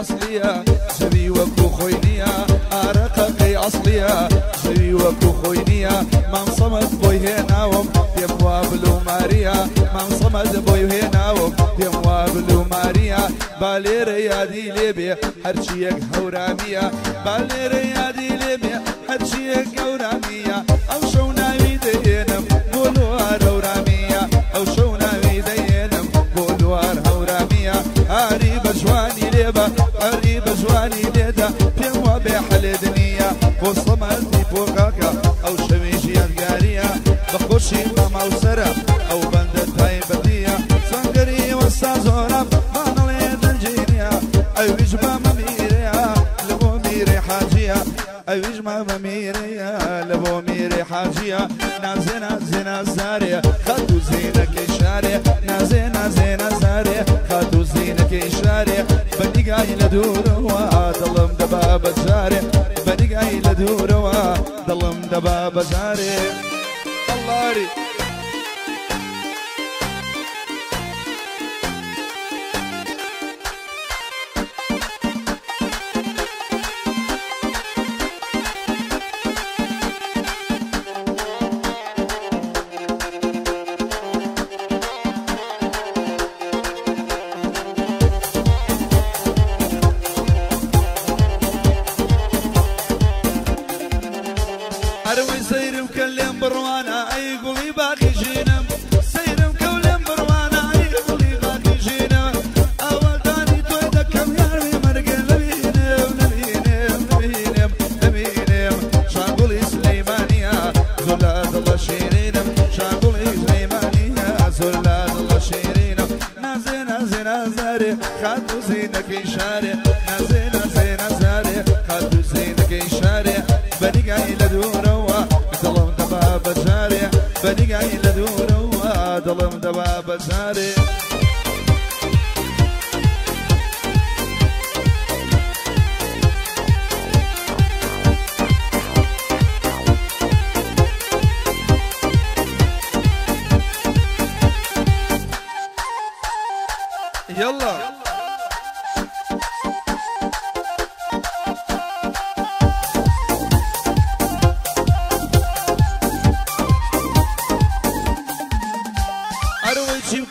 أصلية زوي وكو خوينية أرققي أصلية زوي وكو خوينية من صمد بوي هناوم يموا بلو ماريا من صمد بوي هناوم يموا بلو ماريا بالي ريادي لبي هرشيك هورامية بالي ريادي لبي هرشيك هورامية أو شونا ويدينم بولوار هورامية أو شونا ويدينم بولوار هورامية هاري بجواني لبا هاري بجواني لدا بيموا بحل دنيا وصمتي فوقاكا أو شميشي القارية بخوشي ماما وسرا أو بندت هاي بدية سنقري والسازورا أيوج ماما ميريا لبو ميري حاجية أيوج ماما ميريا لبو ميري حاجية نازنا زنا زارية خدو زينك إشارية نازنا زنا زارية خدو زينك إشارية بني قاي لدوروا ظلم دباب الزاري بني قاي لدوروا ظلم دباب الزاري الله ري أروي سيرم كلم بروانا أي قولي باقي جينم سيرم كلم بروانا أي قولي باقي جينم أول داني تويدا كم يارمي مرقل نبينم نبينم نبينم نبينم شاقولي سليمانية زولاد الله شيرينم شاقولي سليمانية زولاد الله شيرينم نازي نازي نازاري خاتو زينك إشاري نازي نازي نازاري خاتو زينك إشاري بني قاي لدوروا ظلم دباب الزاري بني قاي لدوروا ظلم دباب الزاري يلا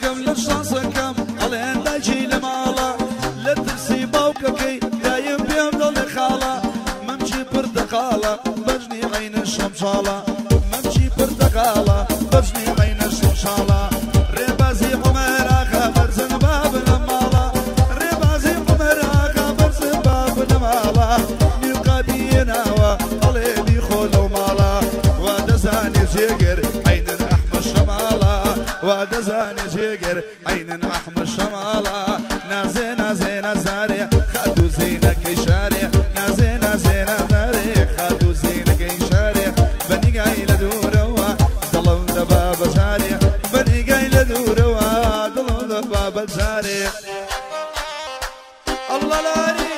كم للشانس كم علين داجي لمالا لا ترسي باوككي دايم بيهم ضل خاله ممشي برتقاله بجني عين الشمشاله ممشي برتقاله بجني عين الشمشاله ريبازي عميراكا برزن باب المالا ريبازي عميراكا برزن باب المالا نلقى بيناوا علي بيخولو مالا ودزاني جيجر عين احمر شماله ودزاني جيجر عين احمر شماله نازي نازي نازاري خدو زينك إشاري نازي نازي نازاري خدو زينك إشاري بني قاي لدوروا ظلم دباب زاري بني قاي لدوروا ظلم دباب زاري الله لاري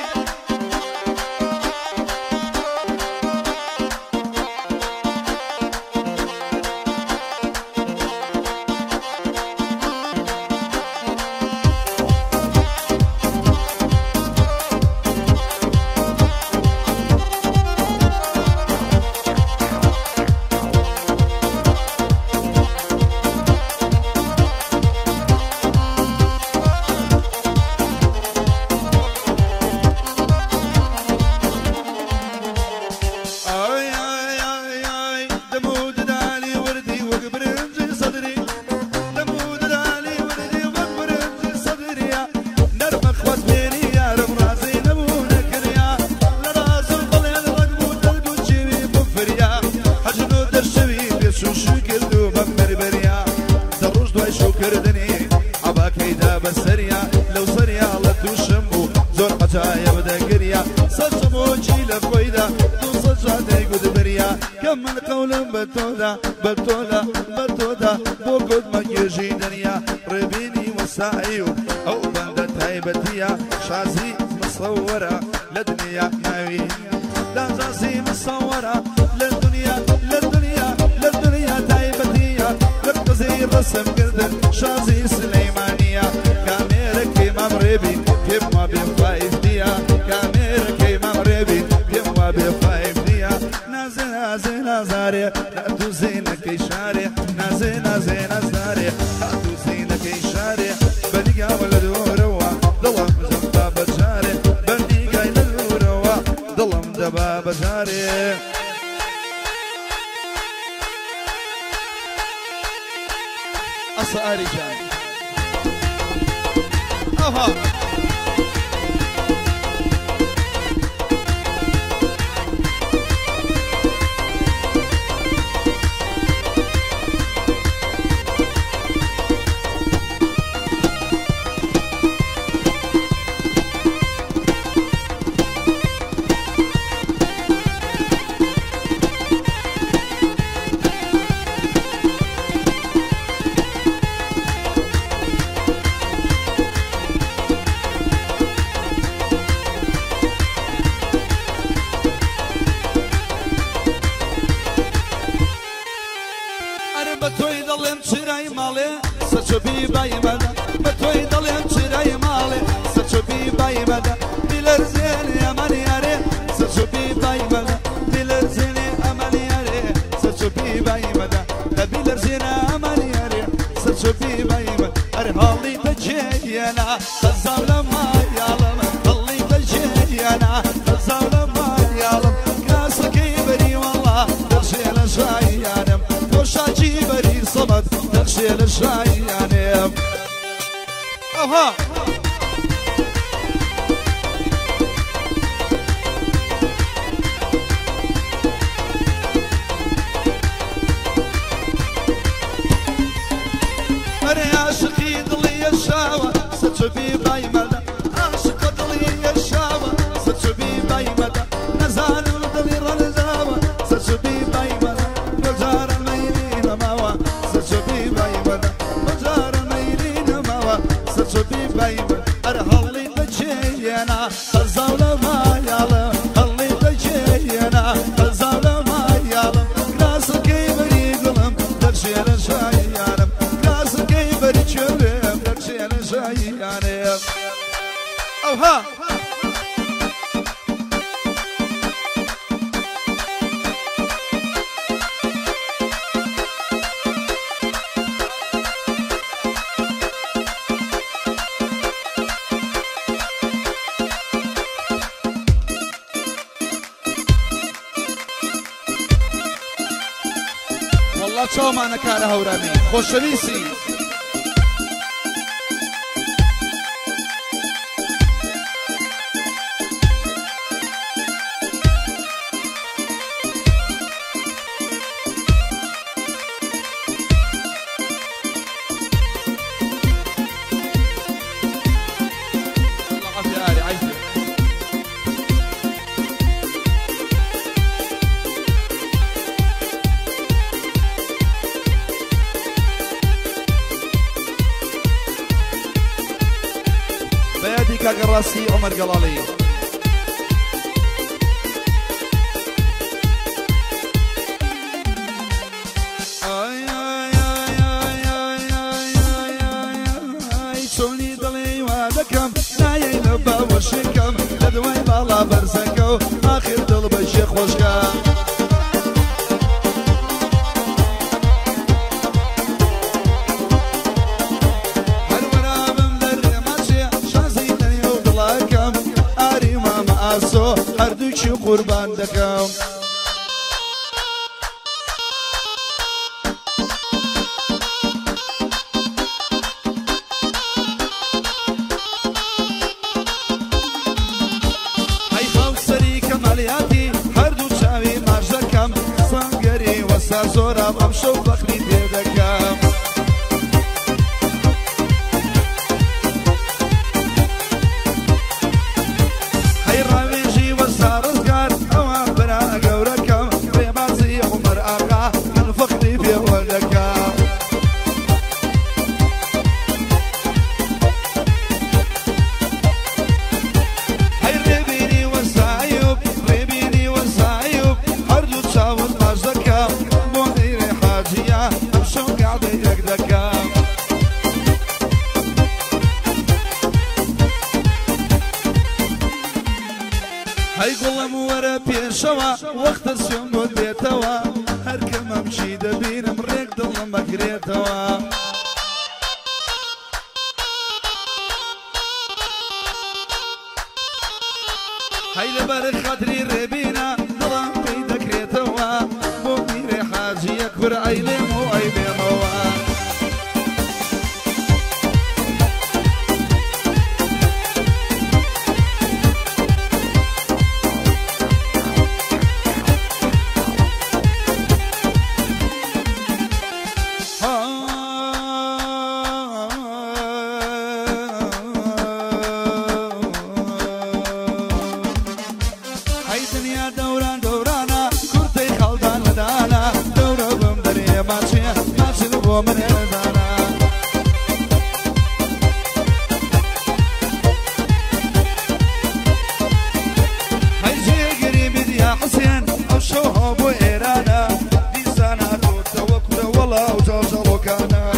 كم القول بتودا بتودا بتودا بوجود ما يجي دنيا ربيني وسعيو او بندت هيبتيا شازي مصورة لدنيا ناوي لا زازي مصورة للدنيا للدنيا للدنيا تايبتيا رقصي الرسم قردن شازي سليمانية كاميرا كيما مريبي كيما بين فايز ديا بنيقا ولا دوروا ظلم زبا بجاري بنيقا لدوروا ظلم دبا بجاري أصاري جاي أوها بتوي ضلم شراي مالي سچبي باي مدا بتوي ضلم شراي مالي سچبي باي مدا بلرزين يا مانياري سچبي باي مدا بلرزين يا مانياري سچبي باي مدا بلرزين يا مانياري سچبي باي مدا ارهالي بجينا تزاول ما يالم هالي بجينا تزاول ما يالم كاسكي بري والله درشينا شايانم شاجي بري صمد تغشيل الشايانم اوها انا عاشقي ضلي الشاوى ستشبي باي مدى عاشق ضلي الشاوى ستشبي باي مدى نزال ضلي رنزاوى ستشبي باي مدى نزار الميلين ماوى ستشبي باي مدى نزار الميلين ماوى ستشبي باي مدى ارهلي بجينا الزولة ما يعلم هلي بجينا الزولة ما يعلم ناس كيبري قلم تغشيل الشايانم ناس كيبري شلم تغشيل الشايانم اوها والله شو ما انا كاره هورامي خوشويسي بيادي كاقراسي عمر قلالي شوني ضلي وادكم نايي لبا وشكم لدوي بالا برزنكو اخر دل بشيخ وشكم هردوشي قربان دكم هاي خوصري كمالياتي هردو شاوي مارجكم صنقري وسازورا بمشو بخلي ديدكم هاي قلم ورا بيشوا وقت السمو بيتوا هركم امشي دبين مريق ضل مقريتوا هاي لبر خاطري ربينا ضرام بيدك ريتوا مبير حاجي يكبر عيلم وعيلم ومن هذانا هيجي قريب يا حسين او شوهب وإيرانا دي سنة توكل والله وجوجل كانا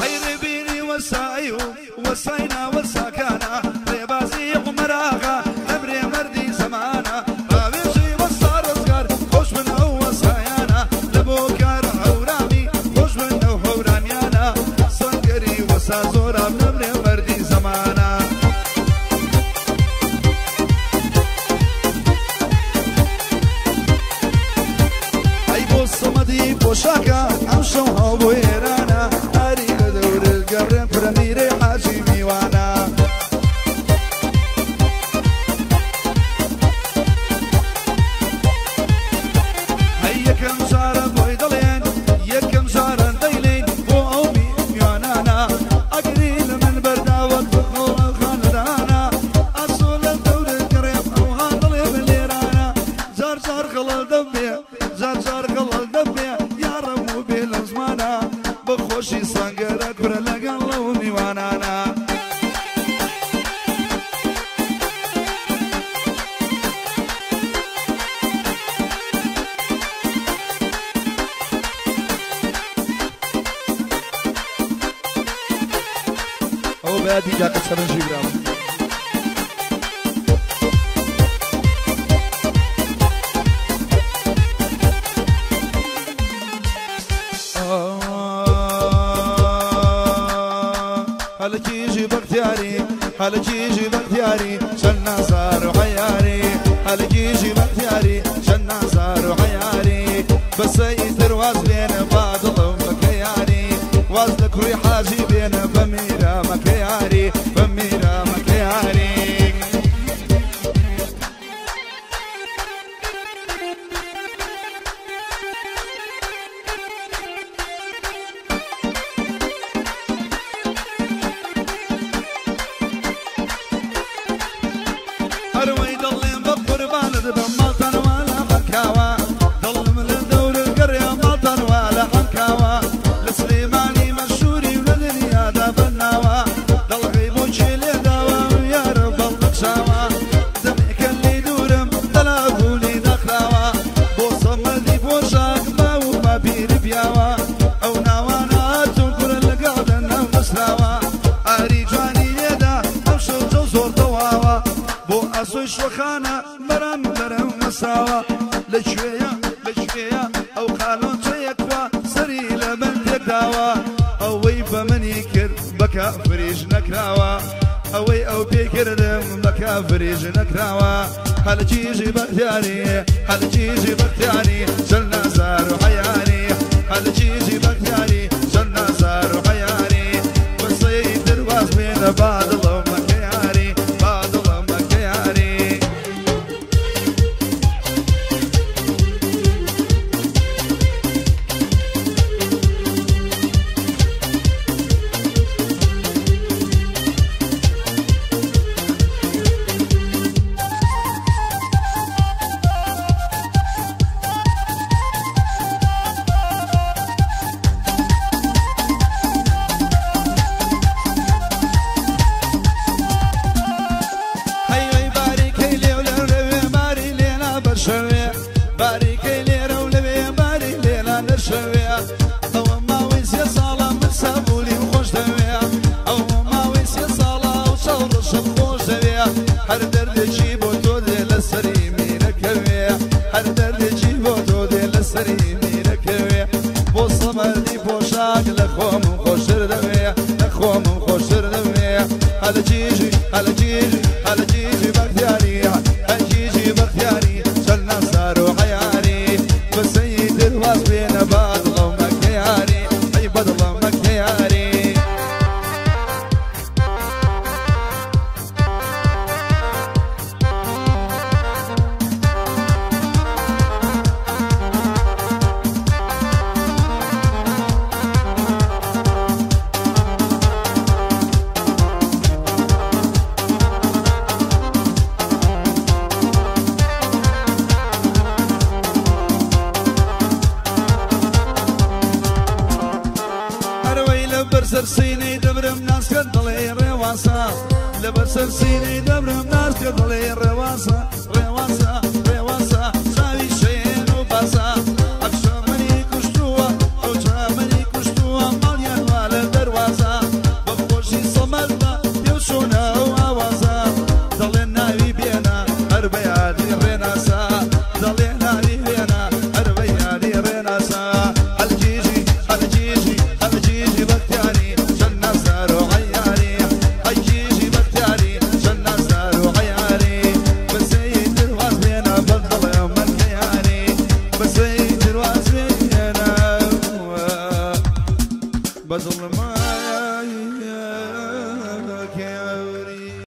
هيربيني وسايو وساينا وساكانا ريبازي ومراغا امري مردي زمانا رابيشي وصار صغار خوش من هو سايانا لبوكار هورامي خوش من هو راميانا صنقري وسازورا من امري مردي زمانا اي بوص مدي بوشاكا عمشو هو ايرانا اريق دور القرن برميري حاجي ميوانا هيا كم شارة بويدلين يكم شارة ديلين وأمي ميوانانا أقريل من بردا وقفقو الخاندانا أصول الدور القريب أو هاندلي بالليرانا زار زار خلال دبي زار زار خلال دبي يا رمو بالزمانا بخوشي صنقرك برلقان لو ميوانانا او بعدي جاك 7 جرام هل تيجي باختياري هل تيجي باختياري شلنا صار حياري هل تيجي باختياري شلنا صار حياري بس يتر واز بين بعض ضمك ياري وازلك روي حاجي بين فميرا مكياري فميرا مكياري أروي ضلين بقربان بمالطن ولا حكاوى ضل من الدور القرية مالطن ولا حكاوى لسليماني مشهوري وللدنيا داب الناوى ضل غيبو شيلي داوى ويا رب النقشاوى دمعك اللي دورم طلبولي دخلاوى بوصم دي بوشاك ما بير بياوى أو ناوانا تنكر القعد النو مسلاوى أريجاني يدا أمشو جوزور طواوى بو أسوش وخانا برام برام مساوى لشوية لشوية أو خالون شيكوا سري لمن تداوى أوي فمن يكر بكا فريج نكراوى أوي أو بيكر دم بكا فريج نكراوى هل تيجي بختياري هل تيجي بختياري جلنا صار حياري هل تيجي بختياري جلنا صار حياري بصيد الواس بين بعض ضمك ياري بعض ضمك ياري هلا جيجي هلا جيجي هلا جيجي بختياري جيجي بختياري شلنا صاروا عياري بسيد الواصبين بدلوا مكياري اي بدلوا مكياري سرسيني دبرم ناس كدلي رواسا لبر سرسيني دبرم ناس كدلي رواسا